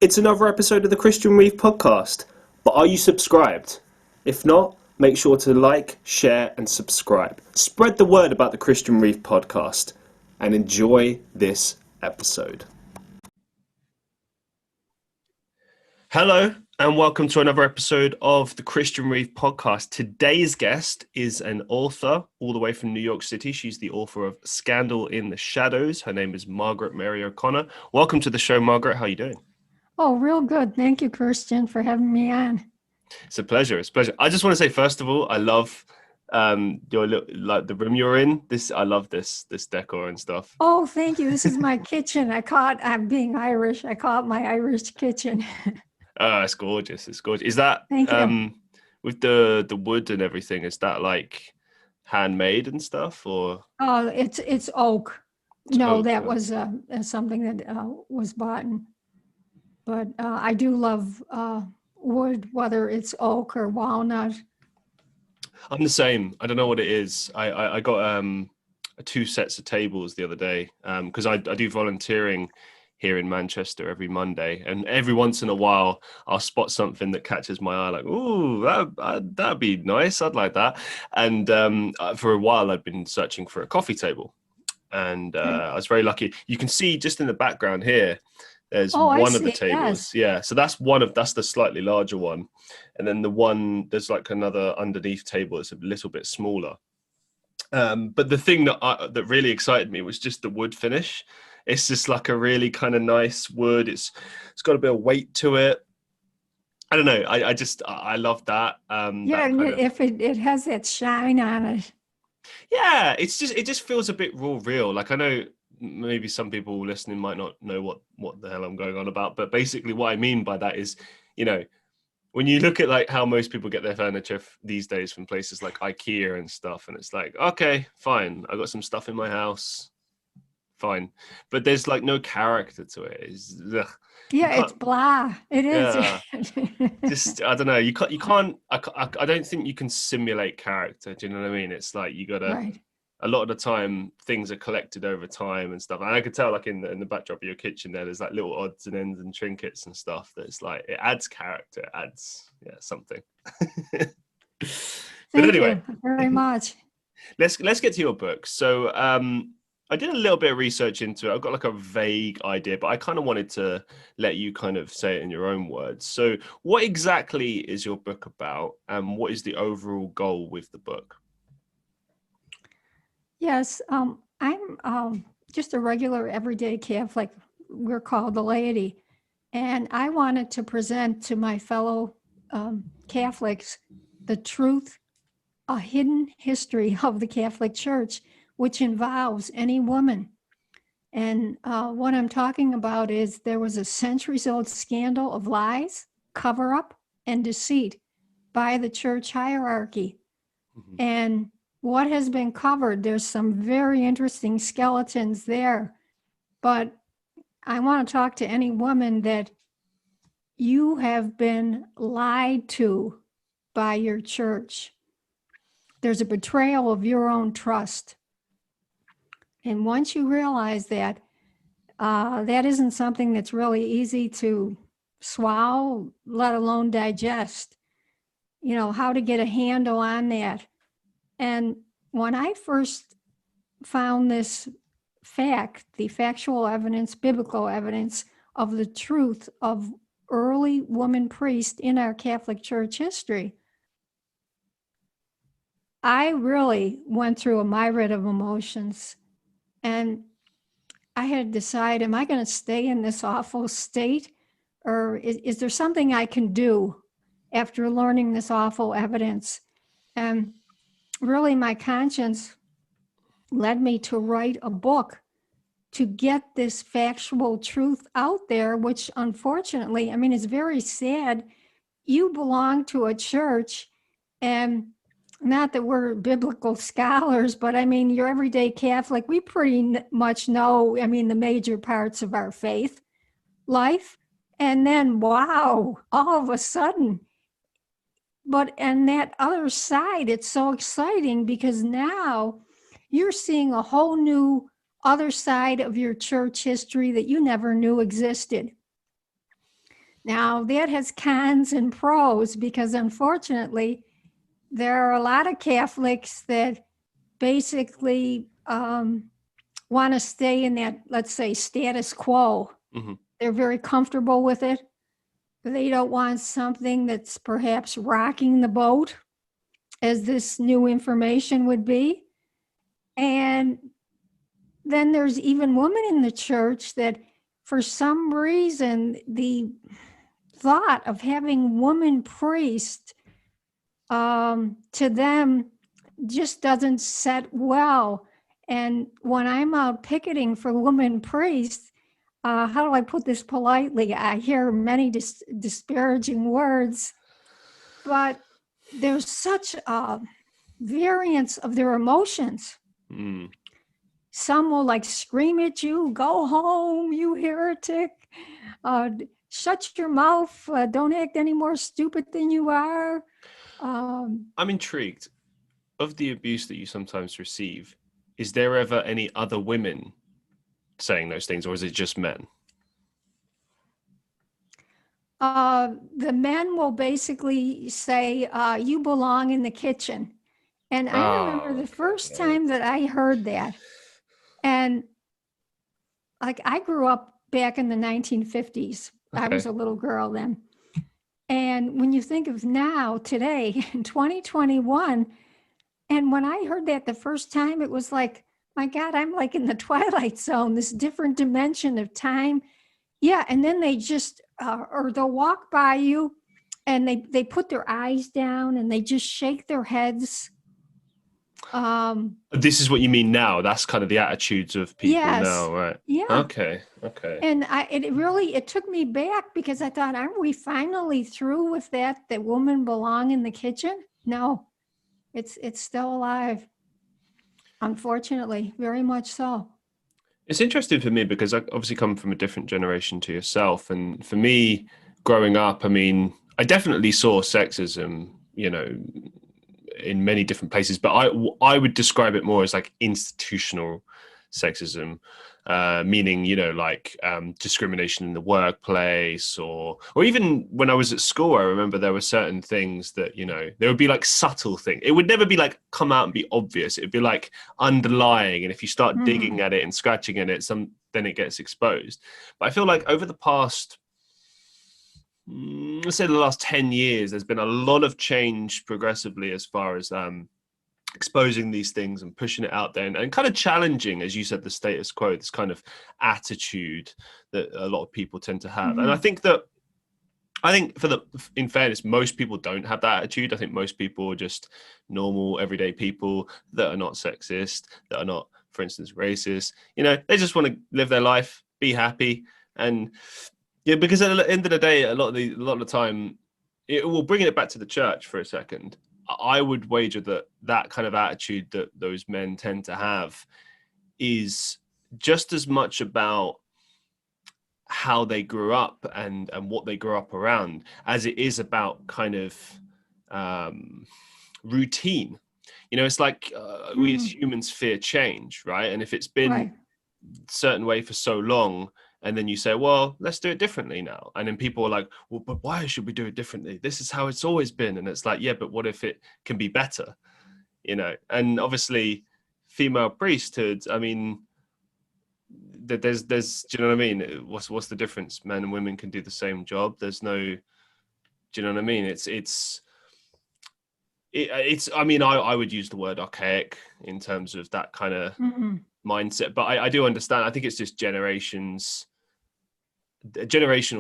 It's another episode of the Christian Reeve Podcast, but are you subscribed? If not, make sure to like, share and subscribe. Spread the word about the Christian Reeve Podcast and enjoy this episode. Hello and welcome to another episode of the Christian Reeve Podcast. Today's guest is an author all the way from New York City. She's the author of Scandal in the Shadows. Her name is Margaret Mary O'Connor. Welcome to the show, Margaret. How are you doing? Oh, real good. Thank you, Christian, for having me on. It's a pleasure. It's a pleasure. I just want to say, first of all, I love your like the room you're in. I love this decor and stuff. Oh, thank you. This is my kitchen. I'm being Irish. I call it my Irish kitchen. Oh, it's gorgeous. It's gorgeous. Is that Thank you. With the wood and everything? Is that like handmade and stuff, or? Oh, it's oak. It's no, oak, that yeah. was something that was bought. But I do love wood, whether it's oak or walnut. I'm the same. I don't know what it is. I got two sets of tables the other day because I do volunteering here in Manchester every Monday, and every once in a while I'll spot something that catches my eye, like, ooh, that'd be nice. I'd like that. And for a while I'd been searching for a coffee table, and I was very lucky. You can see just in the background here, there's one of the tables. Yes. Yeah. So that's the slightly larger one. And then there's like another underneath table that's a little bit smaller. But the thing that really excited me was just the wood finish. It's just like a really kind of nice wood. It's got a bit of weight to it. I don't know. I love that. If it has that shine on it. Yeah. It just feels a bit real. Like, I know maybe some people listening might not know what the hell I'm going on about, but basically what I mean by that is, when you look at like how most people get their furniture these days from places like IKEA and stuff, and it's like, okay, fine, I got some stuff in my house, fine, but there's like no character to it. It's blah. It is. Yeah. Just, I don't know. You can't. I don't think you can simulate character. Do you know what I mean? It's like you gotta. Right. A lot of the time, things are collected over time and stuff. And I could tell, like in the backdrop of your kitchen, there's like little odds and ends and trinkets and stuff. That's like, it adds character, it adds something. But anyway, thank you very much. Let's get to your book. So I did a little bit of research into it. I've got like a vague idea, but I kind of wanted to let you kind of say it in your own words. So what exactly is your book about, and what is the overall goal with the book? Yes, I'm just a regular everyday Catholic. We're called the laity. And I wanted to present to my fellow Catholics the truth, a hidden history of the Catholic Church, which involves any woman. And what I'm talking about is there was a centuries-old scandal of lies, cover-up, and deceit by the church hierarchy. Mm-hmm. And what has been covered, there's some very interesting skeletons there, but I want to talk to any woman that you have been lied to by your church. There's a betrayal of your own trust. And once you realize that, that isn't something that's really easy to swallow, let alone digest, how to get a handle on that. And when I first found this fact, the factual evidence, biblical evidence of the truth of early woman priests in our Catholic Church history, I really went through a myriad of emotions. And I had to decide, am I going to stay in this awful state? Or is there something I can do after learning this awful evidence? And really, my conscience led me to write a book to get this factual truth out there, which unfortunately, it's very sad. You belong to a church, and not that we're biblical scholars, but your everyday Catholic, we pretty much know, the major parts of our faith life. And then, wow, all of a sudden, and that other side, it's so exciting because now you're seeing a whole new other side of your church history that you never knew existed. Now, that has cons and pros because unfortunately, there are a lot of Catholics that basically want to stay in that, let's say, status quo. Mm-hmm. They're very comfortable with it. They don't want something that's perhaps rocking the boat, as this new information would be. And then there's even women in the church that, for some reason, the thought of having woman priests to them just doesn't set well. And when I'm out picketing for women priests, how do I put this politely? I hear many disparaging words, but there's such a variance of their emotions. Mm. Some will like scream at you, go home, you heretic. Shut your mouth. Don't act any more stupid than you are. I'm intrigued of the abuse that you sometimes receive. Is there ever any other women saying those things, or is it just men? The men will basically say, you belong in the kitchen. And I remember the first time that I heard that. And like, I grew up back in the 1950s. Okay. I was a little girl then. And when you think of now, today, in 2021, and when I heard that the first time, it was like, my God, I'm like in the Twilight Zone, this different dimension of time. Yeah, and then they just, or they'll walk by you and they put their eyes down and they just shake their heads. This is what you mean now. That's kind of the attitudes of people now, right? Yeah. Okay. And it took me back because I thought, aren't we finally through with that women belong in the kitchen? No, it's still alive. Unfortunately, very much so. It's interesting for me because I obviously come from a different generation to yourself. And for me, growing up, I mean, I definitely saw sexism, in many different places, but I would describe it more as like institutional sexism, meaning, discrimination in the workplace or even when I was at school, I remember there were certain things that, there would be like subtle things. It would never be like come out and be obvious. It'd be like underlying. And if you start digging at it and scratching at it, then it gets exposed. But I feel like over the past, let's say the last 10 years, there's been a lot of change progressively as far as exposing these things and pushing it out there and kind of challenging, as you said, the status quo, this kind of attitude that a lot of people tend to have. And I think in fairness, most people don't have that attitude. I think most people are just normal, everyday people that are not sexist, that are not, for instance, racist. They just want to live their life, be happy. And yeah, because at the end of the day, a lot of the time, bringing it back to the church for a second, I would wager that kind of attitude that those men tend to have is just as much about how they grew up and what they grew up around as it is about kind of routine. It's like we as humans fear change, right? And if it's been a certain way for so long, and then you say, well, let's do it differently now. And then people are like, well, but why should we do it differently? This is how it's always been. And it's like, yeah, but what if it can be better? And obviously female priesthood, I mean, there's, do you know what I mean? What's the difference? Men and women can do the same job. There's no, do you know what I mean? It's, I mean, I would use the word archaic in terms of that kind of mindset, but I do understand. I think it's just generational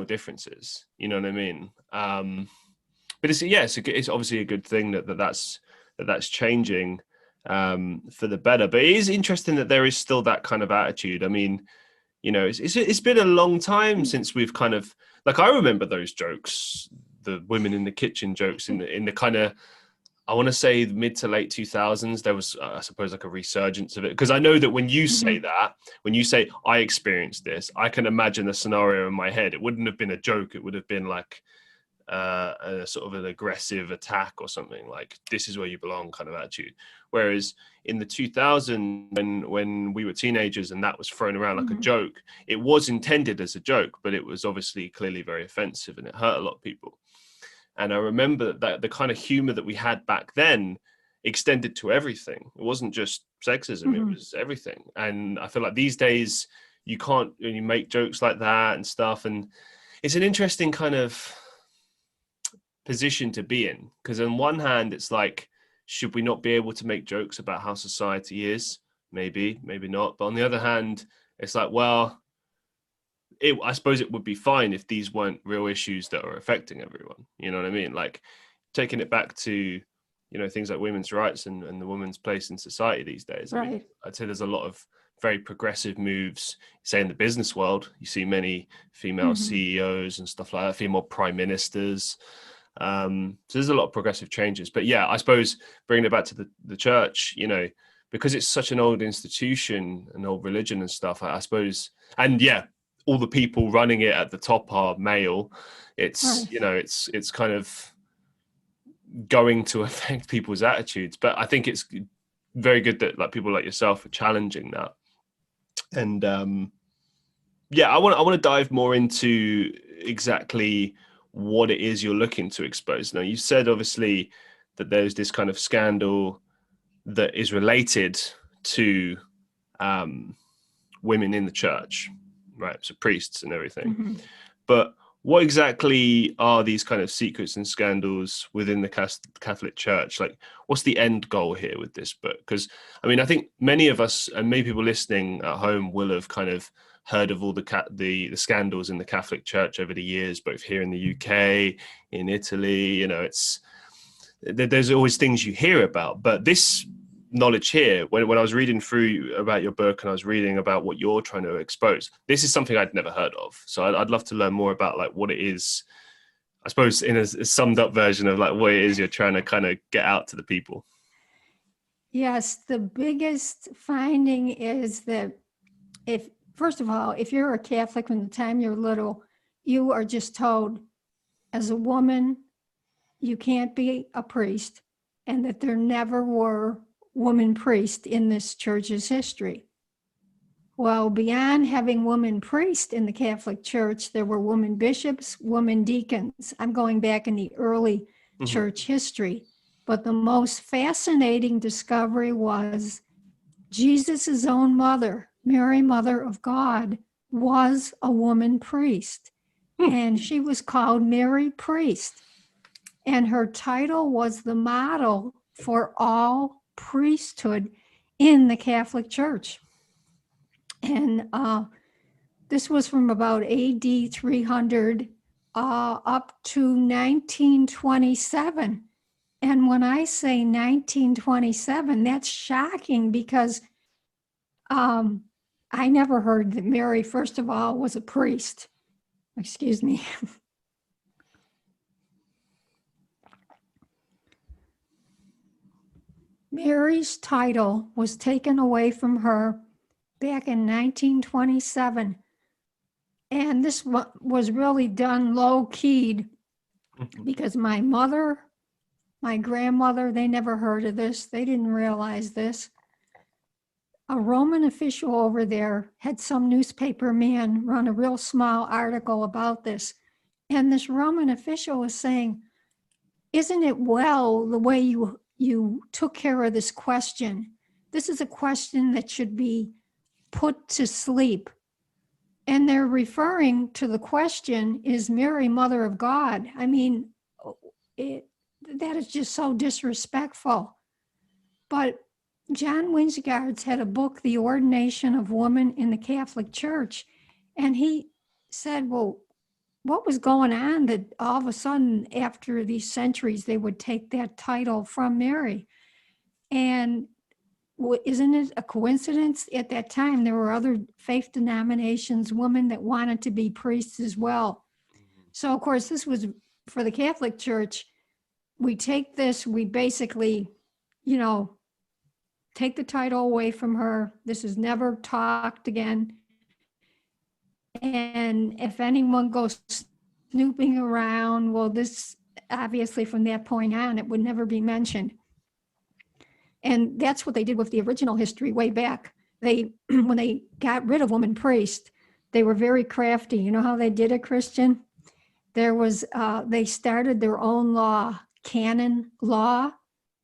differences. You know what I mean? But it's obviously a good thing that's changing for the better. But it is interesting that there is still that kind of attitude. I mean, it's been a long time since we've kind of, like, I remember those jokes, the women in the kitchen jokes in the kind of, I want to say mid to late 2000s, there was, I suppose, like a resurgence of it. Because I know that when you say that, when you say, I experienced this, I can imagine a scenario in my head. It wouldn't have been a joke. It would have been like a sort of an aggressive attack or something, like this is where you belong kind of attitude. Whereas in the 2000s, when we were teenagers and that was thrown around like a joke, it was intended as a joke, but it was obviously clearly very offensive and it hurt a lot of people. And I remember that the kind of humor that we had back then extended to everything. It wasn't just sexism, it was everything. And I feel like these days you can't really make jokes like that and stuff. And it's an interesting kind of position to be in, because on one hand it's like, should we not be able to make jokes about how society is? Maybe not. But on the other hand, it's like, well, I suppose it would be fine if these weren't real issues that are affecting everyone. You know what I mean? Like taking it back to, you know, things like women's rights and the woman's place in society these days. Right. I mean, I'd say there's a lot of very progressive moves, say in the business world. You see many female CEOs and stuff like that, female prime ministers. So there's a lot of progressive changes. But yeah, I suppose bringing it back to the church, you know, because it's such an old institution, an old religion and stuff, I suppose. And yeah, all the people running it at the top are male. It's, you know, it's kind of going to affect people's attitudes. But I think it's very good that like people like yourself are challenging that. And yeah, I want to dive more into exactly what it is you're looking to expose. Now, you said obviously that there's this kind of scandal that is related to women in the church, right? So priests and everything. But what exactly are these kind of secrets and scandals within the Catholic Church? Like, what's the end goal here with this book? Because, I mean, I think many of us and many people listening at home will have kind of heard of all the scandals in the Catholic Church over the years, both here in the UK, in Italy. You know, there's always things you hear about. But this knowledge here, when I was reading through about your book and I was reading about what you're trying to expose, this is something I'd never heard of. So I'd love to learn more about like what it is, I suppose, in a summed up version of like what it is you're trying to kind of get out to the people. Yes, the biggest finding is that first of all, if you're a Catholic from the time you're little, you are just told as a woman, you can't be a priest, and that there never were woman priests in this church's history. Well, beyond having woman priests in the Catholic Church, there were woman bishops, woman deacons. I'm going back in the early church history. But the most fascinating discovery was Jesus's own mother, Mary, Mother of God, was a woman priest. And she was called Mary Priest. And her title was the model for all priesthood in the Catholic Church. And this was from about AD 300 up to 1927. And when I say 1927, that's shocking because I never heard that Mary, first of all, was a priest. Excuse me. Mary's title was taken away from her back in 1927. And this was really done low-keyed because my mother, my grandmother, they never heard of this. They didn't realize this. A Roman official over there had some newspaper man run a real small article about this. And this Roman official was saying, isn't it well the way you took care of this question? This is a question that should be put to sleep. And they're referring to the question, is Mary Mother of God? I mean, that is just so disrespectful. But John Winsgards had a book, The Ordination of Women in the Catholic Church. And he said, well, what was going on that all of a sudden after these centuries, they would take that title from Mary? And isn't it a coincidence? At that time, there were other faith denominations, women that wanted to be priests as well. So, of course, this was for the Catholic Church. We take this, we basically, take the title away from her. This is never talked again. And if anyone goes snooping around. Well, this obviously from that point on, it would never be mentioned. And that's what they did with the original history way back. They, when they got rid of woman priests, they were very crafty. You know how they did it, Christian? There was, they started their own law, canon law.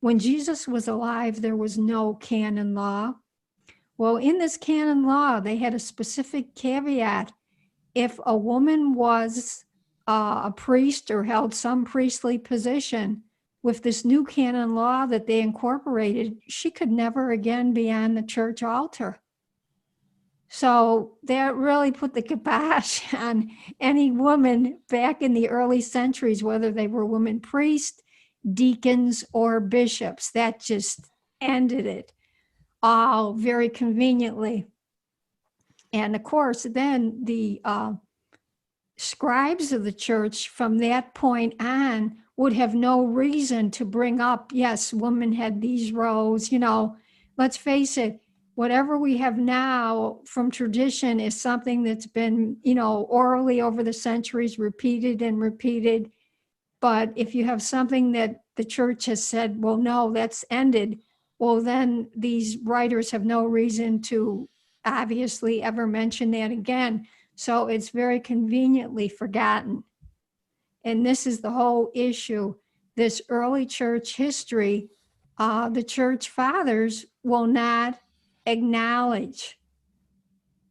When Jesus was alive, there was no canon law. Well, in this canon law, they had a specific caveat. If a woman was a priest or held some priestly position, with this new canon law that they incorporated, she could never again be on the church altar. So that really put the kibosh on any woman back in the early centuries, whether they were women priests, deacons, or bishops. That just ended it all very conveniently. And of course, then the scribes of the church from that point on would have no reason to bring up, yes, women had these roles. You know, let's face it, whatever we have now from tradition is something that's been, you know, orally over the centuries, repeated and repeated. But if you have something that the church has said, well, no, that's ended, well, then these writers have no reason to obviously ever mention that again. So it's very conveniently forgotten. And this is the whole issue. This early church history, the church fathers will not acknowledge.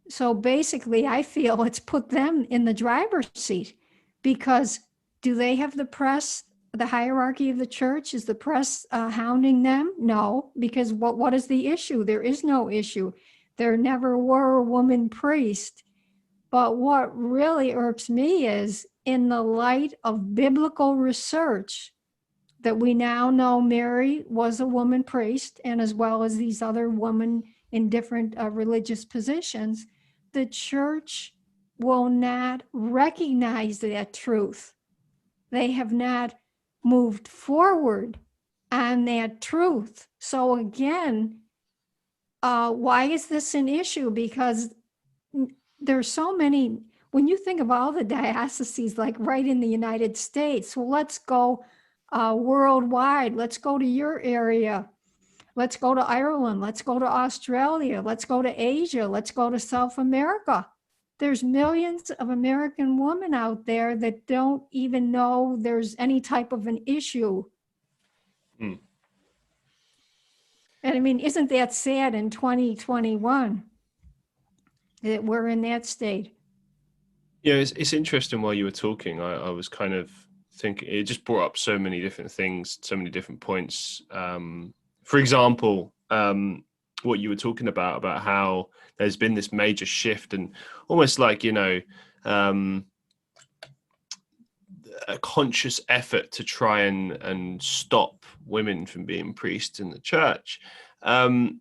So basically, I feel it's put them in the driver's seat, because do they have the press, the hierarchy of the church? Is the press hounding them? No, because what is the issue? There is no issue. There never were a woman priest. But what really irks me is, in the light of biblical research, that we now know Mary was a woman priest, and as well as these other women in different religious positions, the church will not recognize that truth. They have not moved forward on that truth. So again, why is this an issue? Because there's so many, when you think of all the dioceses, like right in the United States, well, let's go worldwide. Let's go to your area. Let's go to Ireland. Let's go to Australia. Let's go to Asia. Let's go to South America. There's millions of American women out there that don't even know there's any type of an issue. Mm. And I mean, isn't that sad in 2021 that we're in that state? Yeah, it's interesting. While you were talking, I was kind of thinking, it just brought up so many different things, so many different points. For example, what you were talking about how there's been this major shift, and almost like, you know, a conscious effort to try and stop women from being priests in the church. I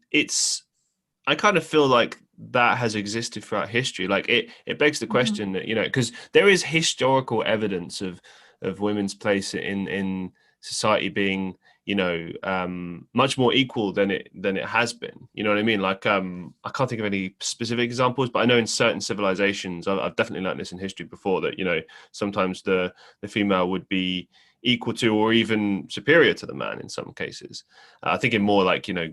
kind of feel like that has existed throughout history. Like it begs the question that, you know, because there is historical evidence of women's place in society being, you know, much more equal than it has been. You know what I mean? Like I can't think of any specific examples, but I know in certain civilizations, I've definitely learned this in history before, that, you know, sometimes the female would be equal to or even superior to the man in some cases. I think in more like, you know,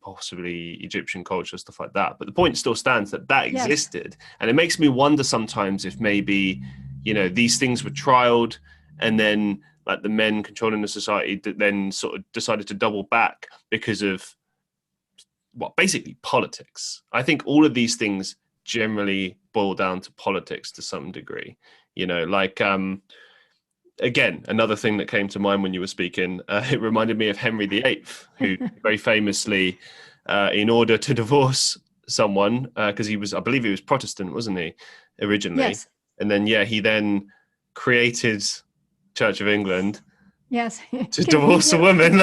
possibly Egyptian culture, stuff like that. But the point still stands that Yes. existed. And it makes me wonder sometimes if maybe, you know, these things were trialed, and then like the men controlling the society that then sort of decided to double back because of basically politics. I think all of these things generally boil down to politics to some degree, you know, like, again, another thing that came to mind when you were speaking, it reminded me of Henry VIII, who very famously, in order to divorce someone, because I believe he was Protestant, wasn't he, originally? Yes. And then, yeah, he then created Church of England, Yes. to divorce a woman.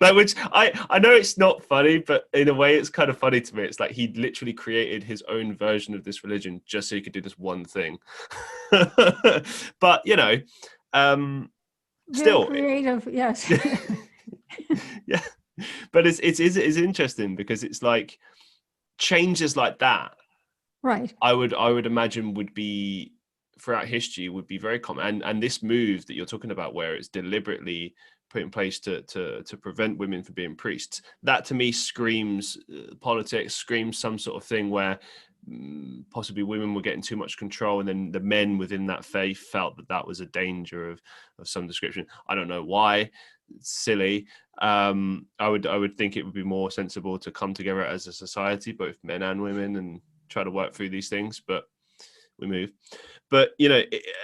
Like, which I know it's not funny, but in a way it's kind of funny to me. It's like he literally created his own version of this religion just so he could do this one thing. But, you know, still very creative. Yes. yeah, but it's interesting because it's like changes like that, Right. I would imagine would be throughout history would be very common. And this move that you're talking about, where it's deliberately put in place to prevent women from being priests, that to me screams politics, screams some sort of thing where possibly women were getting too much control, and then the men within that faith felt that that was a danger of some description. I don't know why. It's silly. I would think it would be more sensible to come together as a society, both men and women, and try to work through these things, but we move. But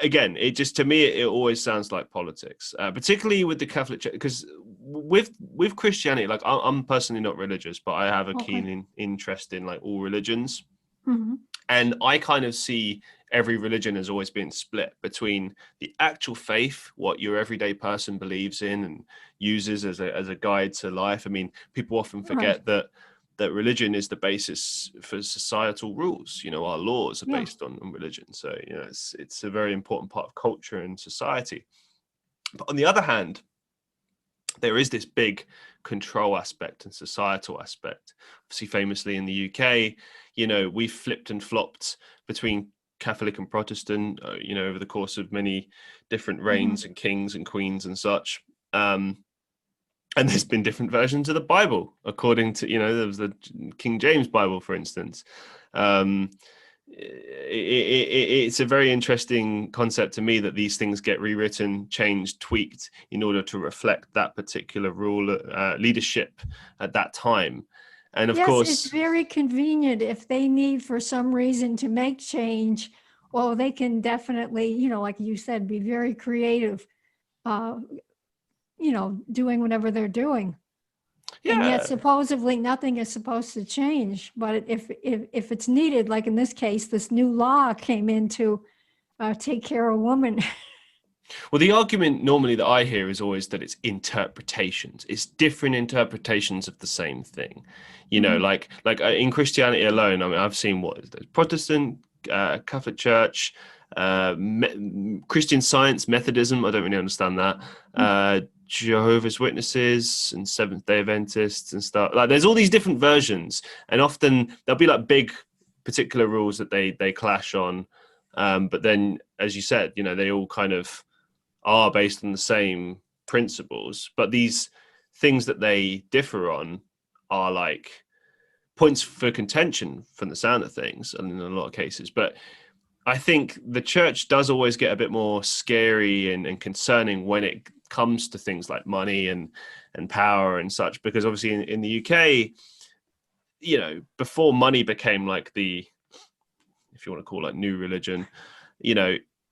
again, it just, to me, it always sounds like politics, particularly with the Catholic Church, because with Christianity, like I'm personally not religious, but I have a keen interest in like all religions. Mm-hmm. And I kind of see every religion as always being split between the actual faith, what your everyday person believes in and uses as a guide to life. I mean, people often forget that religion is the basis for societal rules. Our laws are based on religion. So, it's a very important part of culture and society. But on the other hand, there is this big control aspect and societal aspect. Obviously, famously in the UK, we've flipped and flopped between Catholic and Protestant, over the course of many different reigns and kings and queens and such. And there's been different versions of the Bible, according to, there was the King James Bible, for instance. It's a very interesting concept to me that these things get rewritten, changed, tweaked in order to reflect that particular rule, leadership at that time. And of course, it's very convenient if they need for some reason to make change. Well, they can definitely, like you said, be very creative, doing whatever they're doing. Yeah. And yet supposedly nothing is supposed to change. But if it's needed, like in this case, this new law came in to take care of women. Well, the argument normally that I hear is always that it's interpretations. It's different interpretations of the same thing. Like in Christianity alone, I mean, I've seen Protestant, Catholic Church, Christian Science, Methodism. I don't really understand that. Jehovah's Witnesses and Seventh-day Adventists and stuff. Like, there's all these different versions, and often there'll be like big particular rules that they clash on. But then, as you said, they all kind of are based on the same principles, but these things that they differ on are like points for contention from the sound of things, and in a lot of cases. But I think the church does always get a bit more scary and concerning when it comes to things like money and power and such, because obviously in the UK, before money became like the, if you want to call it, new religion,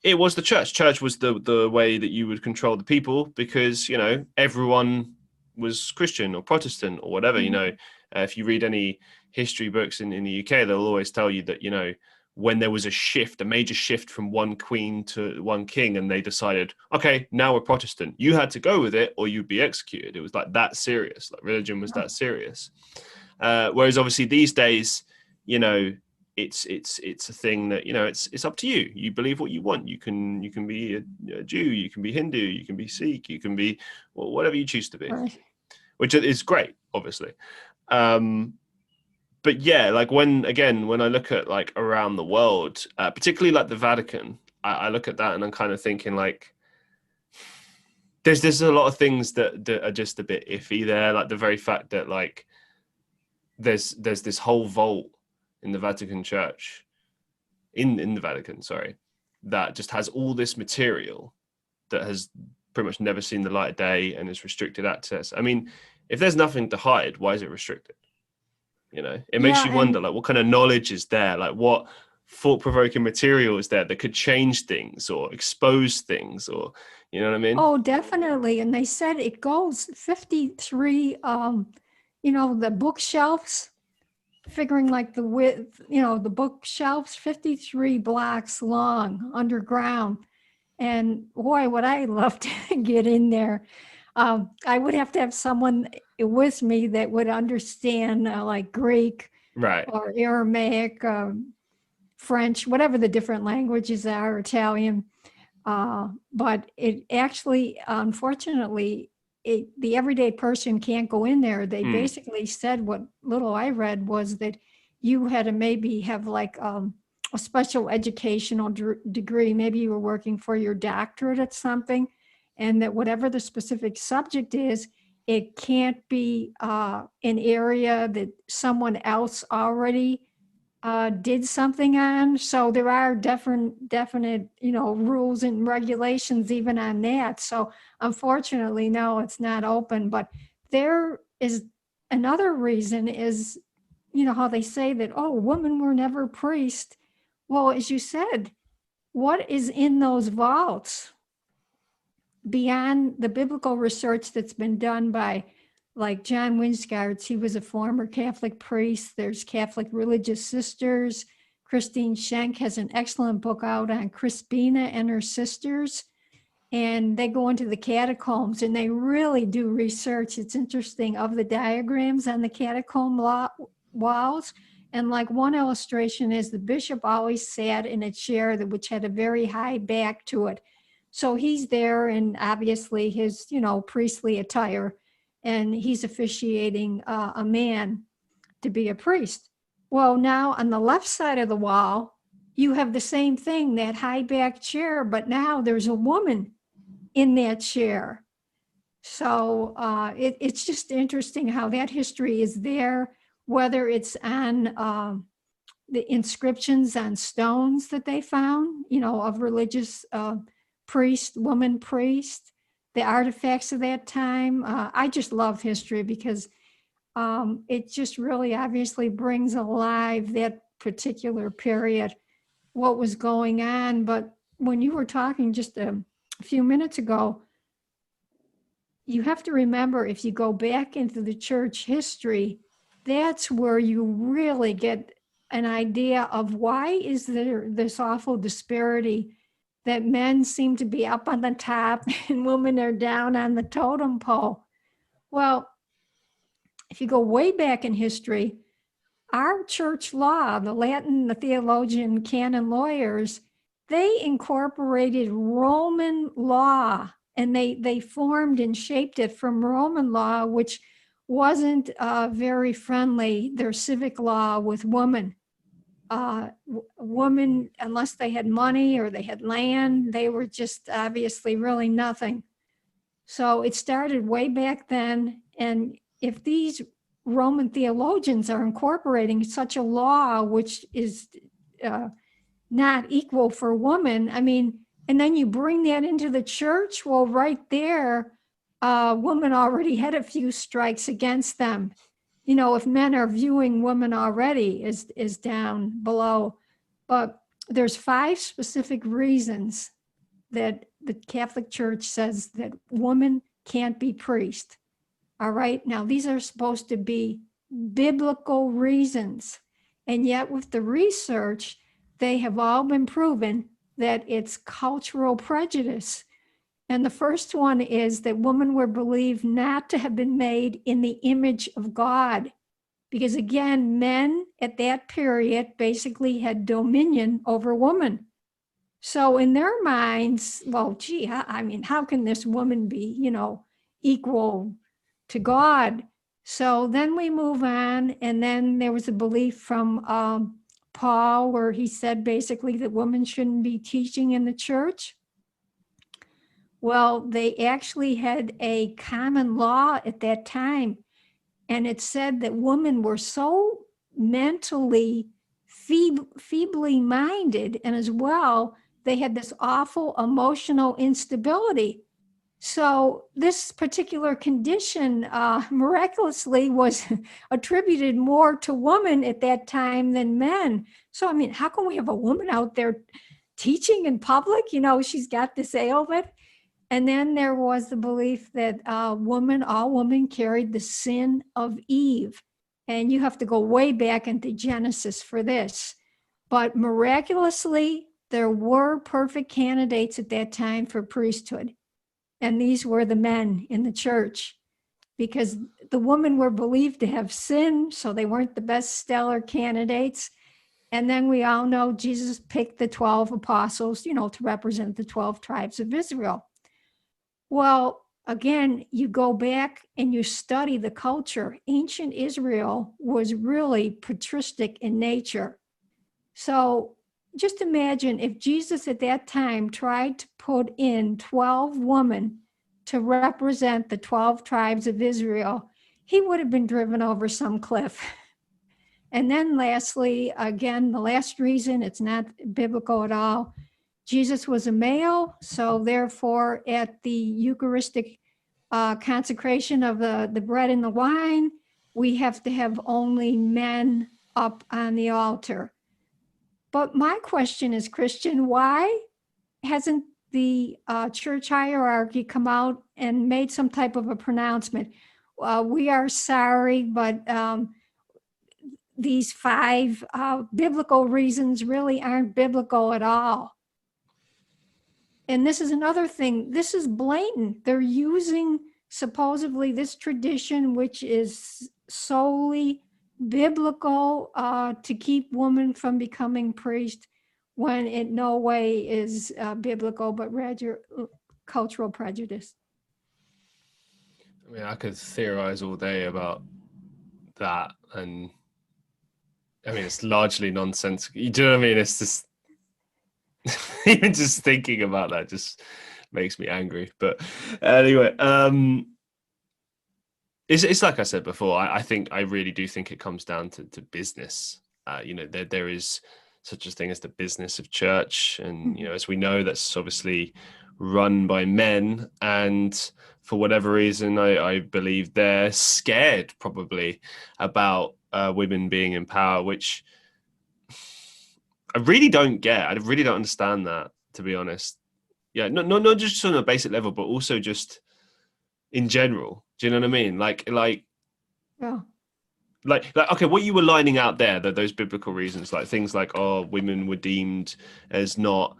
it was the church. Church was the way that you would control the people, because, everyone was Christian or Protestant or whatever. If you read any history books in the UK, they'll always tell you that, when there was a major shift from one queen to one king, and they decided, okay, now we're Protestant, you had to go with it or you'd be executed. It was like that serious, like religion was that serious. Whereas obviously these days, it's a thing that, it's up to you. You believe what you want. You can be a Jew, you can be Hindu, you can be Sikh, you can be whatever you choose to be, which is great, obviously. But yeah, like when I look at like around the world, particularly like the Vatican, I look at that and I'm kind of thinking like, there's a lot of things that are just a bit iffy there. Like the very fact that like there's this whole vault in the Vatican Church, in the Vatican, sorry, that just has all this material that has pretty much never seen the light of day and is restricted access. I mean, if there's nothing to hide, why is it restricted? It makes you wonder, like, what kind of knowledge is there? Like, what thought-provoking material is there that could change things or expose things, or, you know what I mean? Oh, definitely. And they said it goes 53, the bookshelves, figuring like the width, the bookshelves, 53 blocks long underground. And boy, would I love to get in there. I would have to have someone with me that would understand like Greek, right, or Aramaic, French, whatever the different languages are, Italian. But it actually, unfortunately, the everyday person can't go in there. They basically said, what little I read was that you had to maybe have like a special educational degree. Maybe you were working for your doctorate at something, and that whatever the specific subject is, it can't be an area that someone else already did something on. So there are definite, rules and regulations even on that. So unfortunately, no, it's not open. But there is another reason is, how they say that, oh, women were never priests. Well, as you said, what is in those vaults beyond the biblical research that's been done by, like John Winsgartz? He was a former Catholic priest. There's Catholic Religious Sisters. Christine Schenck has an excellent book out on Crispina and her sisters. And they go into the catacombs and they really do research. It's interesting, of the diagrams on the catacomb walls. And like one illustration is the bishop always sat in a chair which had a very high back to it. So he's there in obviously his, priestly attire, and he's officiating a man to be a priest. Well, now on the left side of the wall, you have the same thing, that high back chair, but now there's a woman in that chair. So it's just interesting how that history is there, whether it's on the inscriptions on stones that they found, of religious woman priest, the artifacts of that time. I just love history because it just really obviously brings alive that particular period, what was going on. But when you were talking just a few minutes ago, you have to remember, if you go back into the church history, that's where you really get an idea of why is there this awful disparity that men seem to be up on the top and women are down on the totem pole. Well, if you go way back in history, our church law, the theologian, canon lawyers, they incorporated Roman law, and they formed and shaped it from Roman law, which wasn't very friendly, their civic law with women. Women, unless they had money or they had land, they were just obviously really nothing. So it started way back then. And if these Roman theologians are incorporating such a law, which is not equal for women, and then you bring that into the church, well, right there, women already had a few strikes against them. If men are viewing women already is down below. But there's 5 specific reasons that the Catholic Church says that women can't be priests. All right. Now, these are supposed to be biblical reasons. And yet with the research, they have all been proven that it's cultural prejudice. And the first one is that women were believed not to have been made in the image of God. Because again, men at that period basically had dominion over women. So in their minds, well, gee, how can this woman be, equal to God? So then we move on. And then there was a belief from Paul, where he said basically that women shouldn't be teaching in the church. Well, they actually had a common law at that time, and it said that women were so mentally feebly minded, and as well, they had this awful emotional instability. So this particular condition miraculously was attributed more to women at that time than men. So, how can we have a woman out there teaching in public? She's got this ailment. And then there was the belief that all women carried the sin of Eve. And you have to go way back into Genesis for this. But miraculously, there were perfect candidates at that time for priesthood. And these were the men in the church, because the women were believed to have sinned, so they weren't the best stellar candidates. And then we all know Jesus picked the 12 apostles, to represent the 12 tribes of Israel. Well, again, you go back and you study the culture. Ancient Israel was really patristic in nature. So just imagine if Jesus at that time tried to put in 12 women to represent the 12 tribes of Israel, he would have been driven over some cliff. And then lastly, again, the last reason it's not biblical at all, Jesus was a male, so therefore at the Eucharistic consecration of the bread and the wine, we have to have only men up on the altar. But my question is, Christian, why hasn't the church hierarchy come out and made some type of a pronouncement? We are sorry, but these 5 biblical reasons really aren't biblical at all. And this is another thing. This is blatant. They're using supposedly this tradition, which is solely biblical, to keep women from becoming priests, when it no way is biblical, but rather cultural prejudice. I mean, I could theorize all day about that, and I mean, it's largely nonsensical. You do know what I mean? It's just even just thinking about that just makes me angry. But anyway, it's like I said before. I really do think it comes down to business. There is such a thing as the business of church, and as we know, that's obviously run by men, and for whatever reason, I believe they're scared probably about women being in power, which I really don't get. I really don't understand that, to be honest. Yeah, not just on a basic level, but also just in general. Do you know what I mean? Yeah. Like, okay, what you were lining out there, those biblical reasons, like things like, women were deemed as not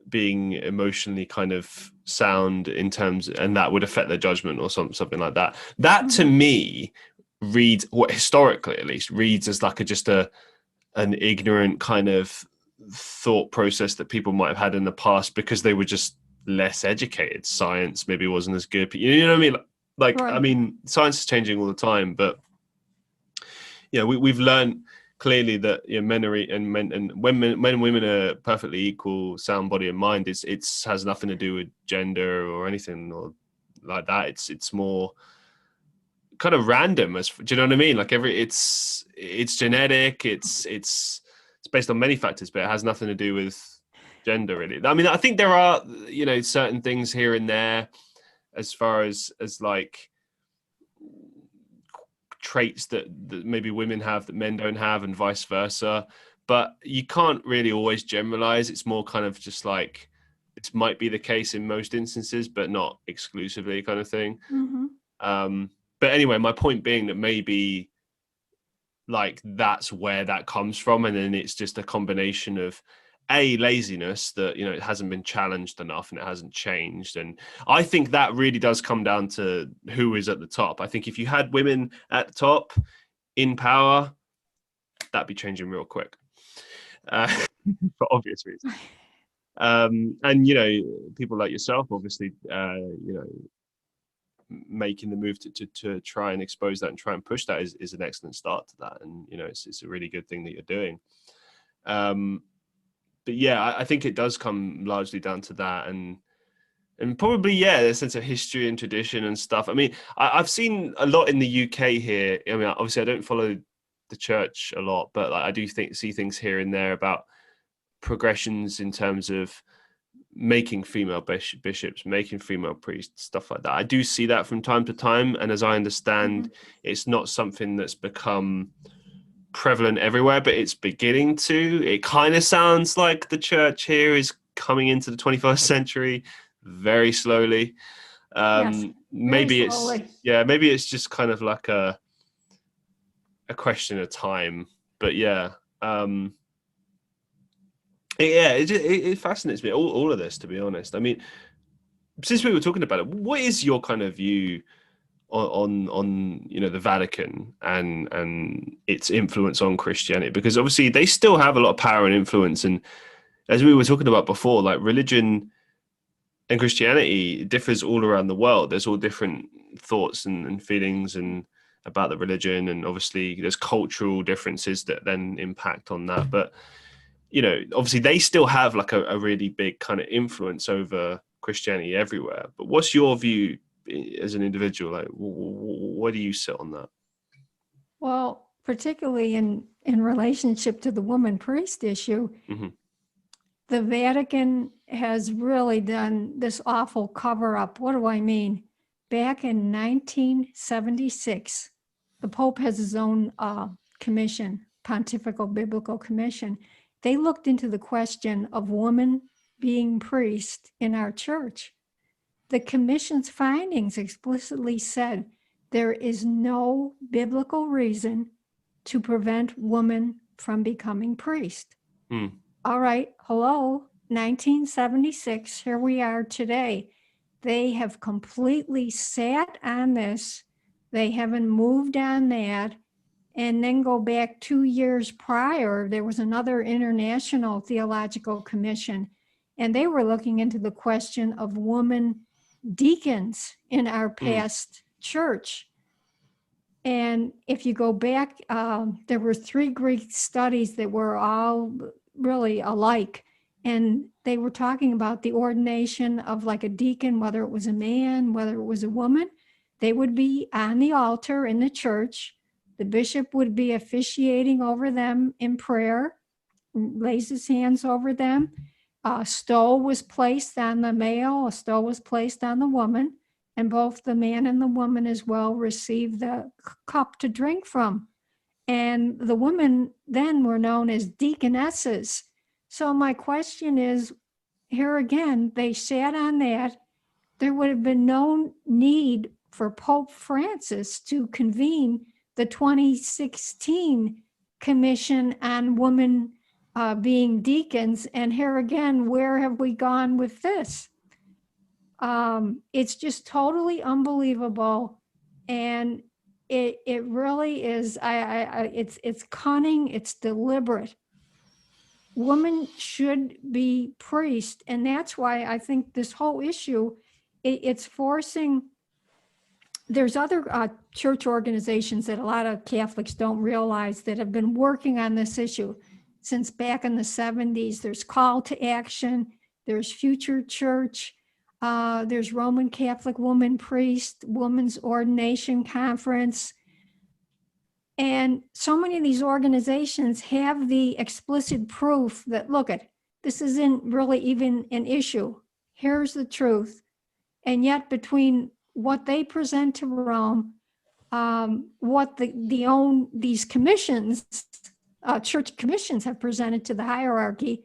being emotionally kind of sound in terms, and that would affect their judgment or something like that. That to me reads, what historically at least reads as like an ignorant kind of thought process that people might have had in the past because they were just less educated. Science maybe wasn't as good. You know what I mean? Like, right. I mean, science is changing all the time, but we've learned clearly that men and women are perfectly equal, sound body and mind. It's has nothing to do with gender or anything or like that. It's more kind of random. Do you know what I mean? Like it's genetic. It's based on many factors, but it has nothing to do with gender really. I mean, I think there are certain things here and there as far as like traits that maybe women have that men don't have, and vice versa, but you can't really always generalize. It's more kind of just like it might be the case in most instances, but not exclusively, kind of thing. But anyway, my point being that maybe like that's where that comes from, and then it's just a combination of laziness that it hasn't been challenged enough and it hasn't changed. And I think that really does come down to who is at the top. I think if you had women at the top in power, that'd be changing real quick, for obvious reasons. And people like yourself, obviously, making the move to try and expose that and try and push that is an excellent start to that. And it's a really good thing that you're doing. But yeah, I think it does come largely down to that, and probably a sense of history and tradition and stuff. I mean, I've seen a lot in the UK here. I mean, obviously, I don't follow the church a lot, but like, I do see things here and there about progressions in terms of making female bishops, making female priests, stuff like that. I do see that from time to time, and as I understand, it's not something that's become prevalent everywhere, but it's beginning to. It kind of sounds like the church here is coming into the 21st century very slowly. Yes, maybe slowly. Maybe it's just kind of like a question of time. But it fascinates me, all of this, to be honest. I mean, since we were talking about it, what is your kind of view on the Vatican and its influence on Christianity? Because obviously they still have a lot of power and influence, and as we were talking about before, like religion and Christianity differs all around the world. There's all different thoughts and feelings and about the religion, and obviously there's cultural differences that then impact on that. But obviously they still have like a really big kind of influence over Christianity everywhere. But what's your view as an individual? Like, where do you sit on that? Well, particularly in relationship to the woman priest issue, Mm-hmm. the Vatican has really done this awful cover-up. What do I mean? Back in 1976, the Pope has his own commission, Pontifical Biblical Commission. They looked into the question of women being priests in our church. The commission's findings explicitly said there is no biblical reason to prevent women from becoming priests. All right, hello, 1976, here we are today. They have completely sat on this. They haven't moved on that. And then go back 2 years prior, there was another international theological commission, and they were looking into the question of women deacons in our past church. And if you go back, there were 3 Greek studies that were all really alike. And they were talking about the ordination of like a deacon, whether it was a man, whether it was a woman. They would be on the altar in the church. The bishop would be officiating over them in prayer, lays his hands over them. A stole was placed on the male, a stole was placed on the woman, and both the man and the woman as well received the cup to drink from. And the women then were known as deaconesses. So my question is, here again, they sat on that. There would have been no need for Pope Francis to convene the 2016 Commission on Women being deacons. And here again, where have we gone with this? It's just totally unbelievable. And it really is, it's cunning, it's deliberate. Women should be priests. And that's why I think this whole issue, it's forcing, there's other church organizations that a lot of Catholics don't realize that have been working on this issue since back in the 70s. There's Call to Action, there's Future Church, there's Roman Catholic Woman Priest, Women's Ordination Conference. And so many of these organizations have the explicit proof that, look, this isn't really even an issue. Here's the truth. And yet between what they present to Rome, what these commissions, church commissions have presented to the hierarchy,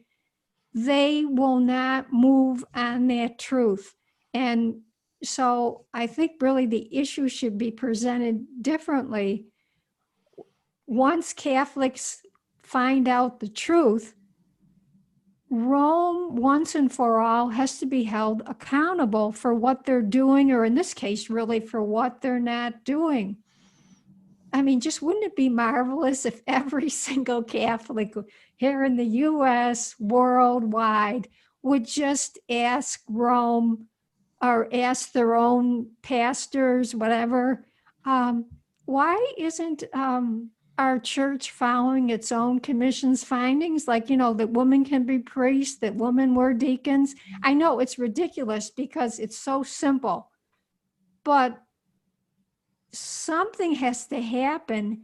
they will not move on that truth. And so I think really the issue should be presented differently. Once Catholics find out the truth, Rome, once and for all, has to be held accountable for what they're doing, or in this case, really for what they're not doing. I mean, just wouldn't it be marvelous if every single Catholic here in the US, worldwide, would just ask Rome or ask their own pastors, whatever, why isn't our church following its own commission's findings? Like, that women can be priests, that women were deacons. I know it's ridiculous because it's so simple, but something has to happen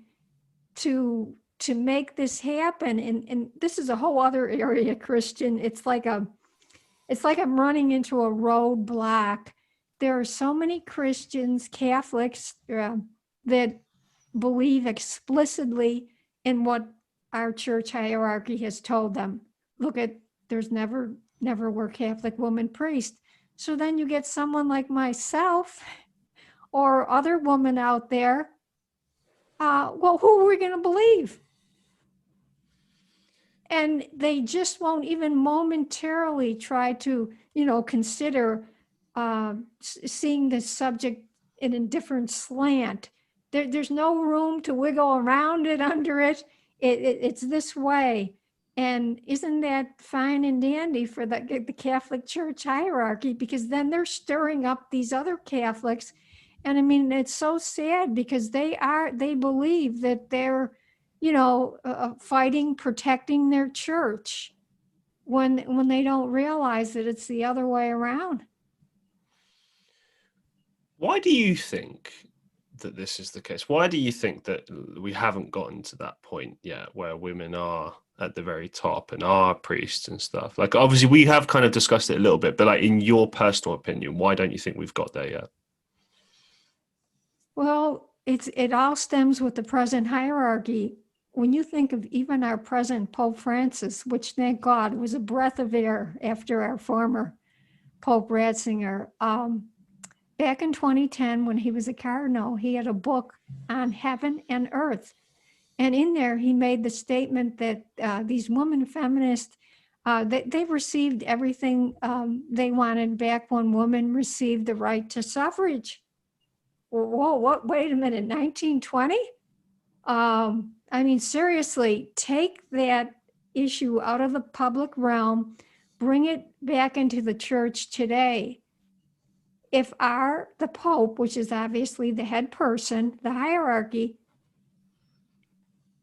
to make this happen. And this is a whole other area, Christian. It's like I'm running into a roadblock. There are so many Christians, Catholics, that believe explicitly in what our church hierarchy has told them. Look, there's never were Catholic woman priests. So then you get someone like myself or other women out there. Well, who are we going to believe? And they just won't even momentarily try to, consider seeing this subject in a different slant. There's no room to wiggle around it, under it. It's this way. And isn't that fine and dandy for the Catholic Church hierarchy? Because then they're stirring up these other Catholics. And I mean, it's so sad because they believe that they're, fighting, protecting their church. when they don't realize that it's the other way around. Why do you think that this is the case? Why do you think that we haven't gotten to that point yet where women are at the very top and are priests and stuff? Like, obviously we have kind of discussed it a little bit, but like, in your personal opinion, why don't you think we've got there yet? Well, it all stems with the present hierarchy. When you think of even our present Pope Francis, which, thank God, was a breath of air after our former Pope Ratzinger, back in 2010, when he was a cardinal, he had a book on heaven and earth. And in there, he made the statement that these women feminists, they received everything they wanted back when women received the right to suffrage. Whoa, what? Wait a minute, 1920? I mean, seriously, take that issue out of the public realm, bring it back into the church today. If the Pope, which is obviously the head person, the hierarchy,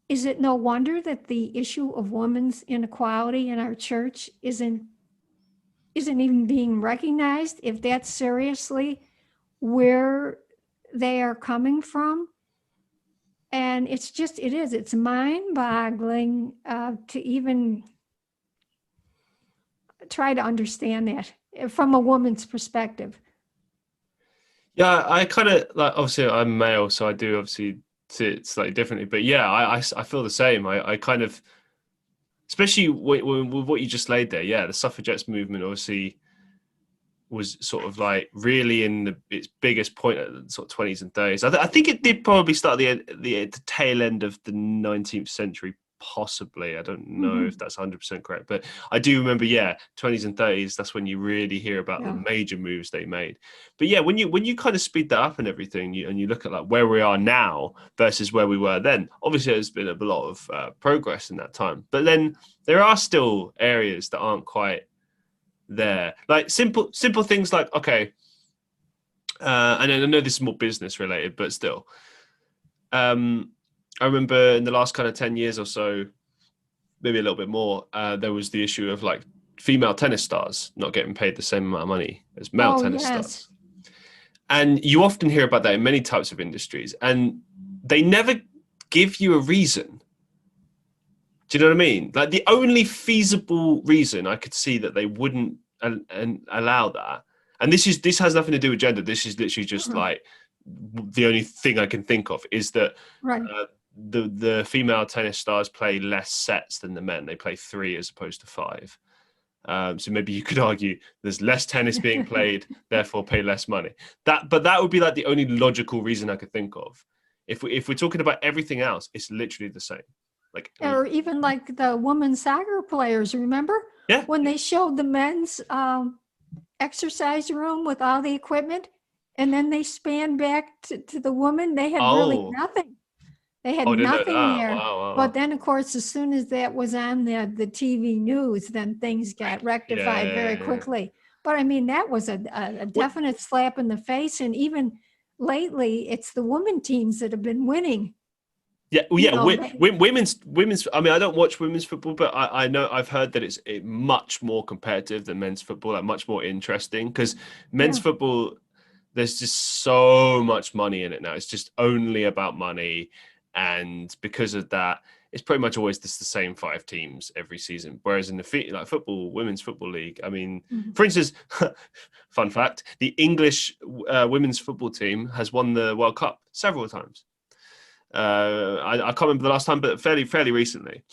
is it no wonder that the issue of women's inequality in our church isn't even being recognized, if that's seriously where they are coming from? And it's mind-boggling to even try to understand that from a woman's perspective. Yeah, I kind of, like, obviously I'm male, so I do obviously see it slightly differently. But yeah, I feel the same. I kind of, especially with what you just laid there. Yeah, the suffragettes movement obviously was sort of like really in its biggest point at the sort of 20s and 30s. I think it did probably start the tail end of the 19th century, possibly. I don't know if that's 100% correct, but I do remember, 20s and 30s, that's when you really hear about the major moves they made. But yeah, when you kind of speed that up and everything, and you look at like where we are now versus where we were then, obviously there's been a lot of progress in that time. But then there are still areas that aren't quite there, like simple things like, okay, and I know this is more business related, but still, I remember in the last kind of 10 years or so, maybe a little bit more, there was the issue of like female tennis stars not getting paid the same amount of money as male tennis stars. And you often hear about that in many types of industries, and they never give you a reason. Do you know what I mean? Like, the only feasible reason I could see that they wouldn't allow that, and this has nothing to do with gender. This is literally just like the only thing I can think of, is that the female tennis stars play less sets than the men. They play 3 as opposed to 5. So maybe you could argue there's less tennis being played, therefore pay less money. But that would be like the only logical reason I could think of. If we're talking about everything else, it's literally the same. Like, or even like the women's soccer players, remember? Yeah. When they showed the men's exercise room with all the equipment, and then they spanned back to the women, they had really nothing. They had nothing there. Wow. But then, of course, as soon as that was on the TV news, then things got rectified very quickly. But I mean, that was a definite slap in the face. And even lately, it's the women teams that have been winning. Yeah, well, yeah. Women's. I mean, I don't watch women's football, but I know, I've heard that it's much more competitive than men's football, like much more interesting. Because men's football, there's just so much money in it now. It's just only about money, and because of that, it's pretty much always just the same 5 teams every season. Whereas in the women's football league, I mean, for instance, fun fact: the English women's football team has won the World Cup several times. I can't remember the last time, but fairly recently.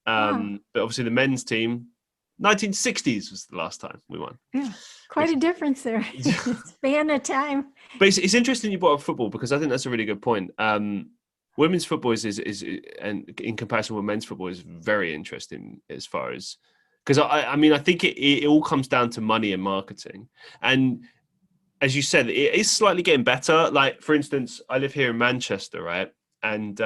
But obviously the men's team, 1960s was the last time we won. Yeah, quite a difference there. Span of time. But it's interesting you brought up football, because I think that's a really good point. Women's football is and in comparison with men's football, is very interesting, as far as, because I mean, I think it all comes down to money and marketing. And as you said, it is slightly getting better. Like, for instance, I live here in Manchester, right? And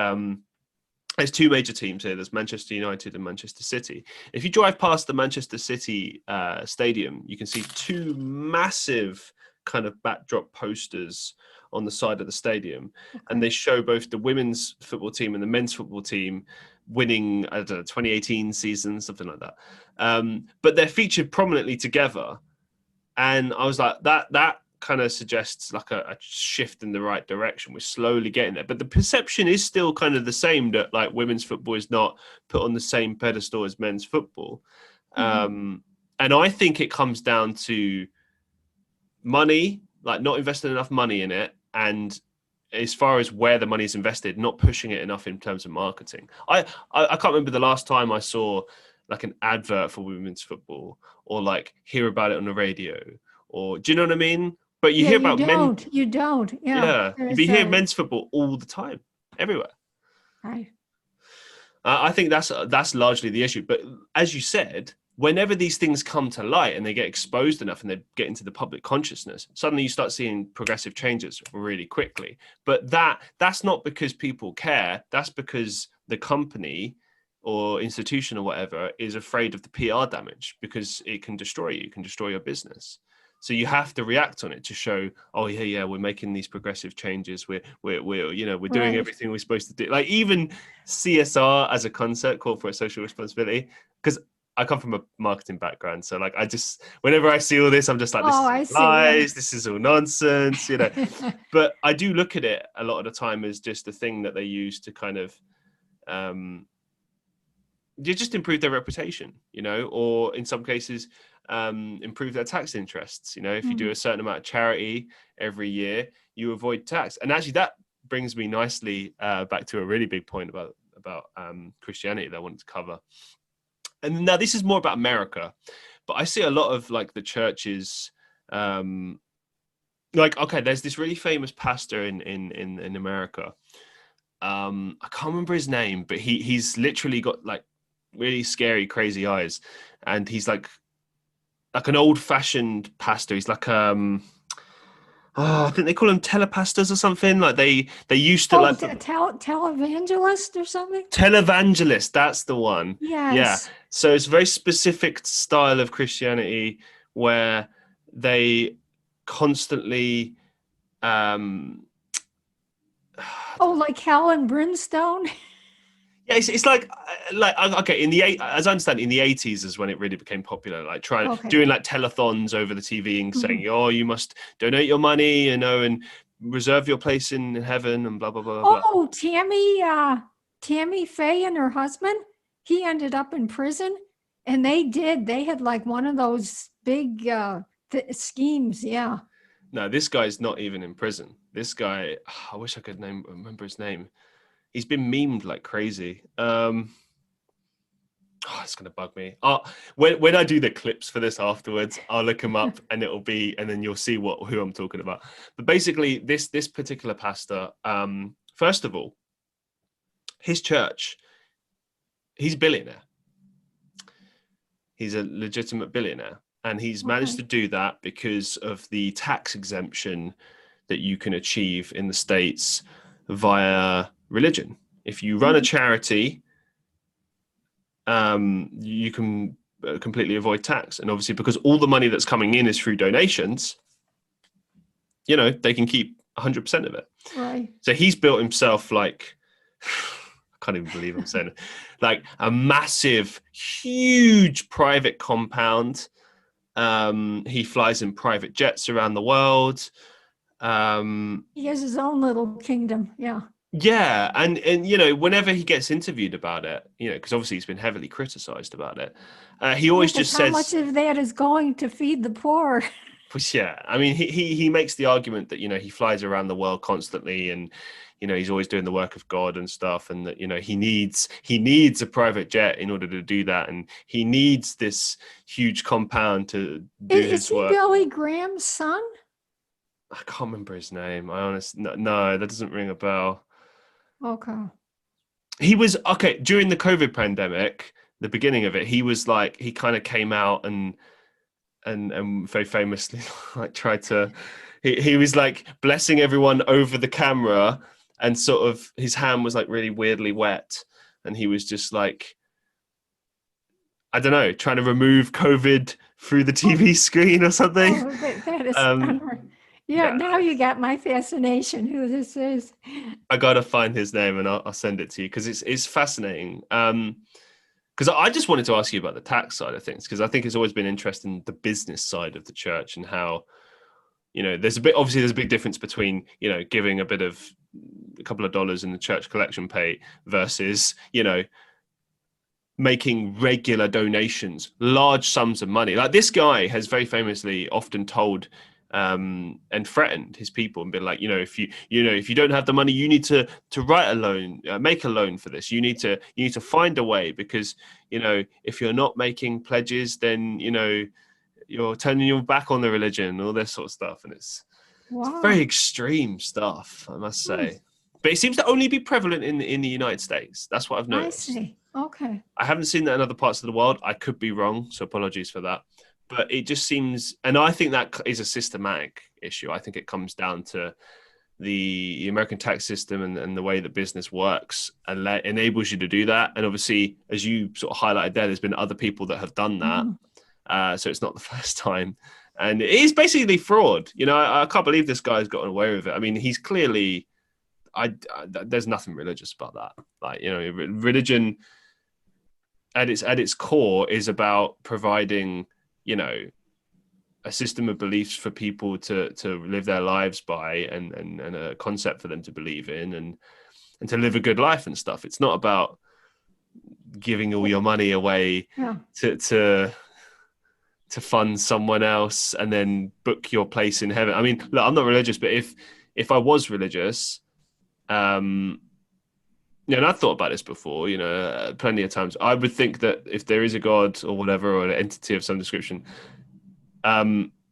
there's 2 major teams here. There's Manchester United and Manchester City. If you drive past the Manchester City stadium, you can see 2 massive kind of backdrop posters on the side of the stadium, Okay. and they show both the women's football team and the men's football team winning, I don't know, 2018 season, something like that. But they're featured prominently together, and I was like, that kind of suggests like a shift in the right direction. We're slowly getting there, but the perception is still kind of the same, that like women's football is not put on the same pedestal as men's football. And I think it comes down to money, like not investing enough money in it, and as far as where the money is invested, not pushing it enough in terms of marketing. I can't remember the last time I saw like an advert for women's football, or like hear about it on the radio, or do you know what I mean? But you hear about men. You don't. Yeah, you hear men's football all the time, everywhere. Right. I think that's largely the issue. But as you said, whenever these things come to light and they get exposed enough and they get into the public consciousness, suddenly you start seeing progressive changes really quickly. But that's not because people care. That's because the company or institution or whatever is afraid of the PR damage, because it can destroy you, can destroy your business. So you have to react on it to show, oh yeah, we're making these progressive changes. We're doing everything we're supposed to do. Like even CSR as a concept, corporate social responsibility, because I come from a marketing background. So like, whenever I see all this, I'm just like, this is lies, this is all nonsense, But I do look at it a lot of the time as just a thing that they use to kind of, you just improve their reputation, or in some cases, improve their tax interests. If you do a certain amount of charity every year, you avoid tax. And actually that brings me nicely back to a really big point about Christianity that I wanted to cover. And now this is more about America, but I see a lot of like the churches, there's this really famous pastor in America. I can't remember his name, but he's literally got like really scary, crazy eyes, and he's like an old-fashioned pastor. He's like I think they call them telepastors or something. Like they used to televangelist or something. Televangelist, that's the one. Yes. Yeah. So it's a very specific style of Christianity where they constantly like hell and brimstone. Yeah, it's like okay. As I understand, in the 80s is when it really became popular. Like doing like telethons over the TV and saying, "Oh, you must donate your money, and reserve your place in heaven," and blah blah blah. Oh, blah. Tammy Faye and her husband, he ended up in prison, and they had like one of those big schemes. Yeah. No, this guy's not even in prison. This guy, I wish I could remember his name. He's been memed like crazy. It's gonna bug me. When I do the clips for this afterwards, I'll look him up, and then you'll see who I'm talking about. But basically, this particular pastor, first of all, his church, he's a billionaire. He's a legitimate billionaire, and he's managed to do that because of the tax exemption that you can achieve in the States via religion. If you run a charity, you can completely avoid tax. And obviously, because all the money that's coming in is through donations, they can keep 100% of it. Right. So he's built himself like, I can't even believe I'm saying it, like a massive, huge private compound. He flies in private jets around the world. He has his own little kingdom. Yeah. Yeah, and whenever he gets interviewed about it, because obviously he's been heavily criticized about it, he always just says, how much of that is going to feed the poor? Yeah, I mean, he makes the argument that he flies around the world constantly, and he's always doing the work of God and stuff, and that he needs a private jet in order to do that, and he needs this huge compound to do his work. Is he Billy Graham's son? I can't remember his name. No, that doesn't ring a bell. Okay. He was during the COVID pandemic, the beginning of it. He was like, he kind of came out and very famously like tried to. He was like blessing everyone over the camera, and sort of his hand was like really weirdly wet, and he was just like, I don't know, trying to remove COVID through the TV screen or something. That is Yeah, now you got my fascination who this is. I gotta find his name and I'll send it to you because it's fascinating. Because I just wanted to ask you about the tax side of things, because I think it's always been interesting, the business side of the church, and how, there's a big difference between, giving a couple of dollars in the church collection plate versus, making regular donations, large sums of money. Like this guy has very famously often told and threatened his people and been like, if you don't have the money, you need to write a loan, make a loan for this. You need to find a way, because if you're not making pledges, then you're turning your back on the religion, all this sort of stuff. And it's very extreme stuff, I must say. But it seems to only be prevalent in the United States. That's what I've noticed. I see. Okay. I haven't seen that in other parts of the world. I could be wrong, so apologies for that. But it just seems, and I think that is a systematic issue. I think it comes down to the American tax system and the way that business works, and enables you to do that. And obviously, as you sort of highlighted there, there's been other people that have done that. So it's not the first time. And it is basically fraud. I can't believe this guy's gotten away with it. I mean, he's clearly, there's nothing religious about that. Like, religion at its core is about providing, a system of beliefs for people to live their lives by, and a concept for them to believe in, and to live a good life and stuff. It's not about giving all your money away to fund someone else and then book your place in heaven. I mean, look, I'm not religious, but if I was religious, and I've thought about this before, plenty of times, I would think that if there is a God or whatever, or an entity of some description,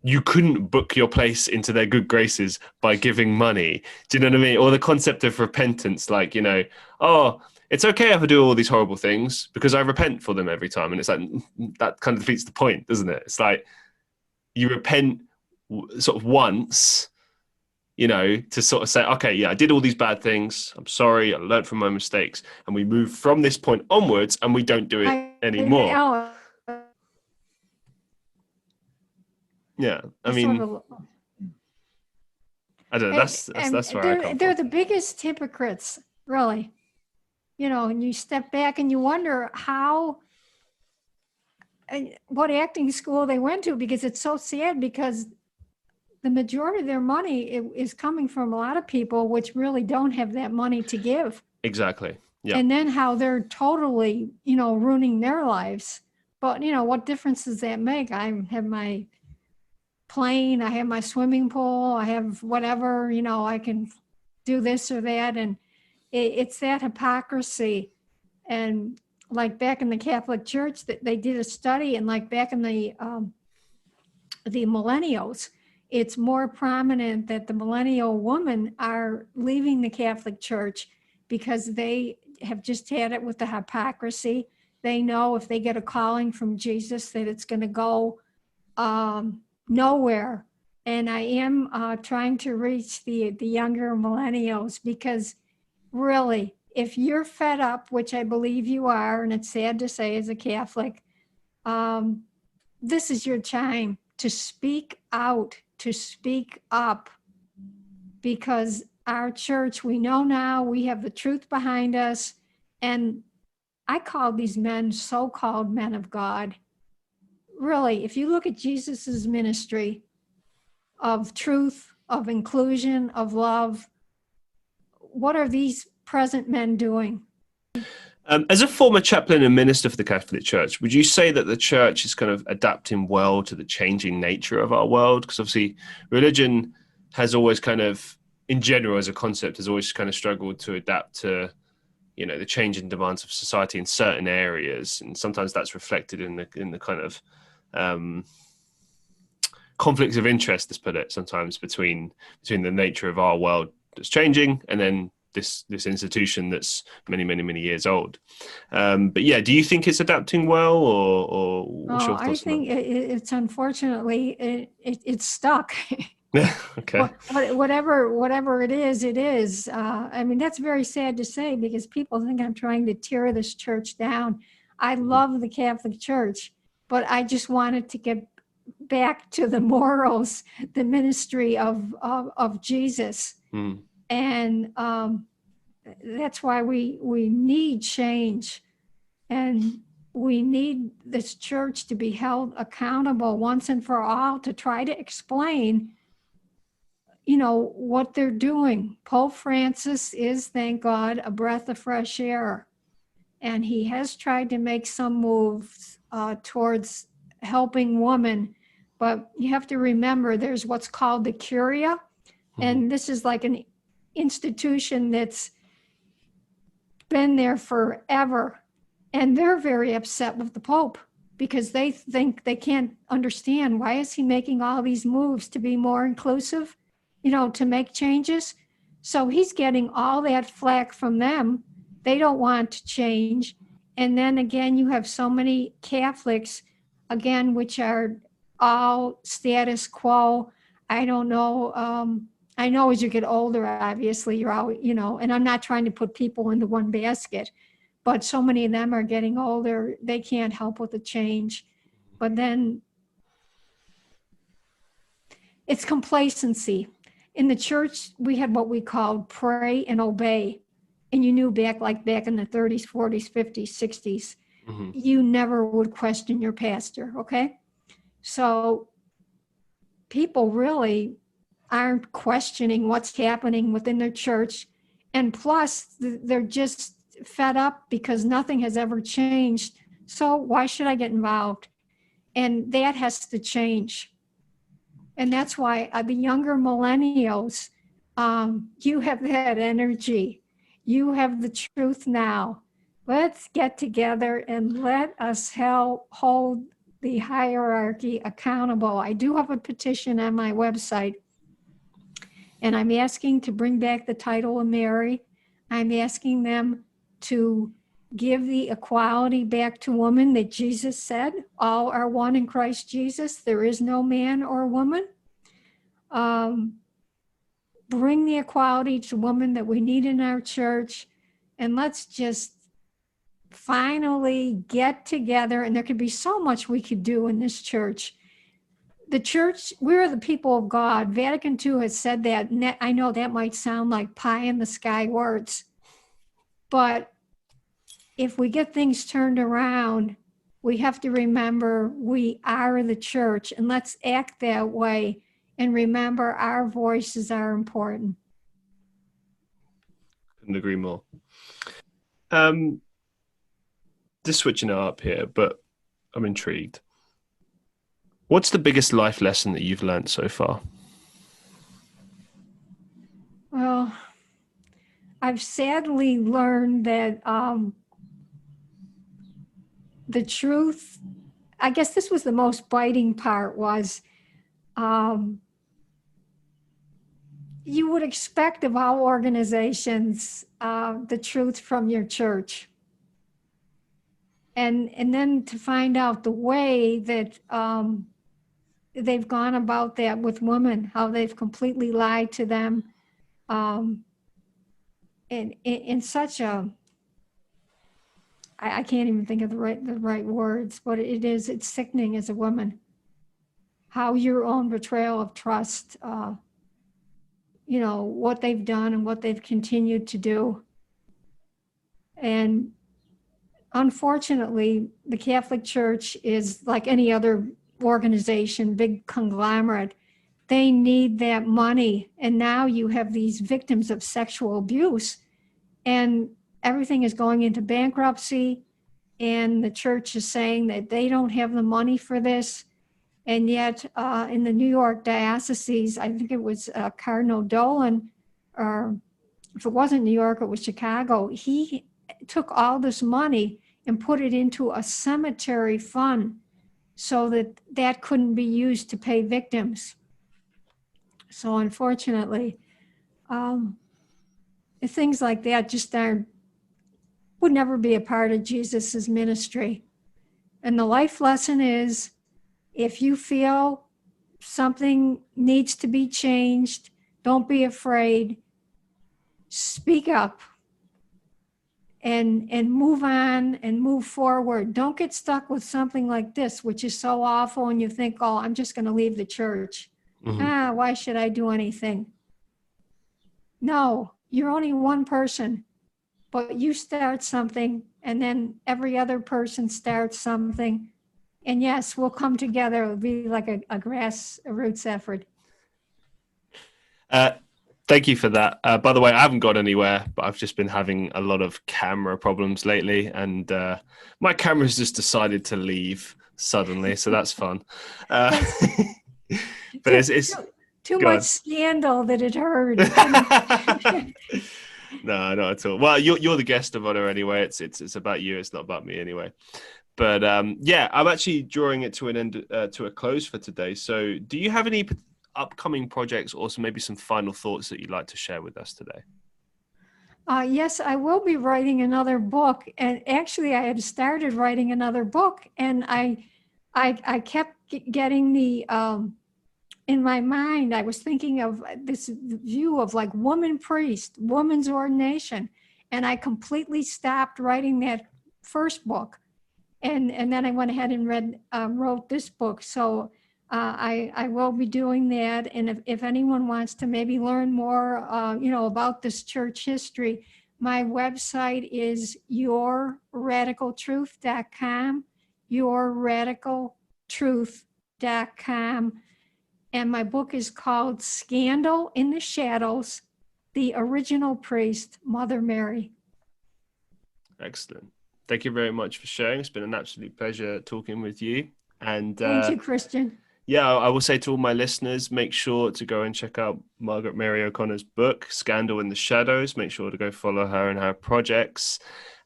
you couldn't book your place into their good graces by giving money. Do you know what I mean? Or the concept of repentance, like, it's okay if I do all these horrible things because I repent for them every time. And it's like, that kind of defeats the point, doesn't it? It's like you repent sort of once, to sort of say, okay, yeah, I did all these bad things. I'm sorry. I learned from my mistakes. And we move from this point onwards, and we don't do it anymore. Yeah. I mean, I don't know. That's where I come from. They're the biggest hypocrites, really. And you step back and you wonder what acting school they went to, because it's so sad, because the majority of their money is coming from a lot of people which really don't have that money to give. Exactly. Yeah. And then how they're totally, ruining their lives. But, what difference does that make? I have my plane, I have my swimming pool, I have whatever, I can do this or that. And it's that hypocrisy. And like back in the Catholic Church, that they did a study, and like back in the millennials, it's more prominent that the millennial women are leaving the Catholic Church because they have just had it with the hypocrisy. They know if they get a calling from Jesus that it's going to go nowhere. And I am trying to reach the younger millennials, because really, if you're fed up, which I believe you are, and it's sad to say as a Catholic, this is your time to speak out, to speak up, because our church, we know now, we have the truth behind us. And I call these men so-called men of God. Really, if you look at Jesus's ministry of truth, of inclusion, of love, what are these present men doing? As a former chaplain and minister for the Catholic Church, would you say that the church is kind of adapting well to the changing nature of our world? Because obviously religion has always kind of, in general as a concept, has always kind of struggled to adapt to, the changing demands of society in certain areas. And sometimes that's reflected in the kind of conflicts of interest, let's put it, sometimes between the nature of our world that's changing and then this institution that's many, many, many years old. But yeah, do you think it's adapting well, or what's your thoughts? I think it's unfortunately it's stuck. Okay. Whatever it is. I mean, that's very sad to say, because people think I'm trying to tear this church down. I love the Catholic Church, but I just want it to back to the morals, the ministry of Jesus. And that's why we need change. And we need this church to be held accountable once and for all to try to explain, what they're doing. Pope Francis is, thank God, a breath of fresh air. And he has tried to make some moves towards helping women. But you have to remember there's what's called the Curia. And this is like an institution that's been there forever. And they're very upset with the Pope because they think they can't understand, why is he making all these moves to be more inclusive, to make changes? So he's getting all that flack from them. They don't want to change. And then again, you have so many Catholics, again, which are all status quo. I don't know. I know as you get older, obviously, you're all, and I'm not trying to put people into one basket, but so many of them are getting older. They can't help with the change. But then it's complacency. In the church, we had what we called pray and obey. And you knew back in the 30s, 40s, 50s, 60s, you never would question your pastor, okay? So people really aren't questioning what's happening within their church. And plus, they're just fed up because nothing has ever changed. So why should I get involved? And that has to change. And that's why the younger millennials, you have that energy. You have the truth now. Let's get together and let us hold the hierarchy accountable. I do have a petition on my website, and I'm asking to bring back the title of Mary. I'm asking them to give the equality back to women that Jesus said, all are one in Christ Jesus. There is no man or woman. Bring the equality to women that we need in our church. And let's just finally get together. And there could be so much we could do in this church. The church, we're the people of God. Vatican II has said that. I know that might sound like pie in the sky words, but if we get things turned around, we have to remember we are the church, and let's act that way and remember our voices are important. Couldn't agree more. Just switching it up here, but I'm intrigued. What's the biggest life lesson that you've learned so far? Well, I've sadly learned that the truth, I guess this was the most biting part, was you would expect of all organizations the truth from your church. And then to find out the way that they've gone about that with women, how they've completely lied to them, in such a, I can't even think of the right words, but it's sickening as a woman. How your own betrayal of trust, what they've done and what they've continued to do. And unfortunately, the Catholic Church is like any other organization, big conglomerate. They need that money. And now you have these victims of sexual abuse, and everything is going into bankruptcy. And the church is saying that they don't have the money for this. And yet in the New York diocese, I think it was Cardinal Dolan, or if it wasn't New York, it was Chicago. He took all this money and put it into a cemetery fund so that couldn't be used to pay victims. So unfortunately, things like that just would never be a part of Jesus's ministry. And the life lesson is, if you feel something needs to be changed, don't be afraid. Speak up. and move on and move forward. Don't get stuck with something like this, which is so awful, and you think, oh, I'm just going to leave the church. Why should I do anything? No, you're only one person, but you start something, and then every other person starts something. And yes, we'll come together. It'll be like a grassroots effort. Thank you for that. By the way, I haven't got anywhere, but I've just been having a lot of camera problems lately, and my camera's just decided to leave suddenly, so that's fun. But it's too much scandal that it heard. No, not at all. Well, you're the guest of honor anyway. It's about you. It's not about me anyway. But yeah, I'm actually drawing it to an end, to a close for today. So, do you have any upcoming projects, or maybe some final thoughts that you'd like to share with us today? Yes, I will be writing another book, and actually, I had started writing another book, and I kept getting the in my mind. I was thinking of this view of like woman priest, woman's ordination, and I completely stopped writing that first book, and then I went ahead and wrote this book. So. I will be doing that, and if anyone wants to maybe learn more, about this church history, my website is yourradicaltruth.com, yourradicaltruth.com, and my book is called Scandal in the Shadows: The Original Priest, Mother Mary. Excellent. Thank you very much for sharing. It's been an absolute pleasure talking with you. And thank you, Christian. Yeah, I will say to all my listeners, make sure to go and check out Margaret Mary O'Connor's book, Scandal in the Shadows. Make sure to go follow her and her projects.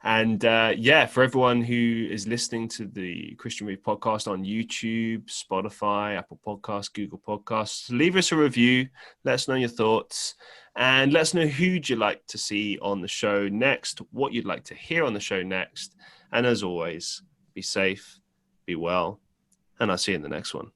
And yeah, for everyone who is listening to the Christian Reeve Podcast on YouTube, Spotify, Apple Podcasts, Google Podcasts, leave us a review. Let us know your thoughts. And let us know who you'd like to see on the show next, what you'd like to hear on the show next. And as always, be safe, be well, and I'll see you in the next one.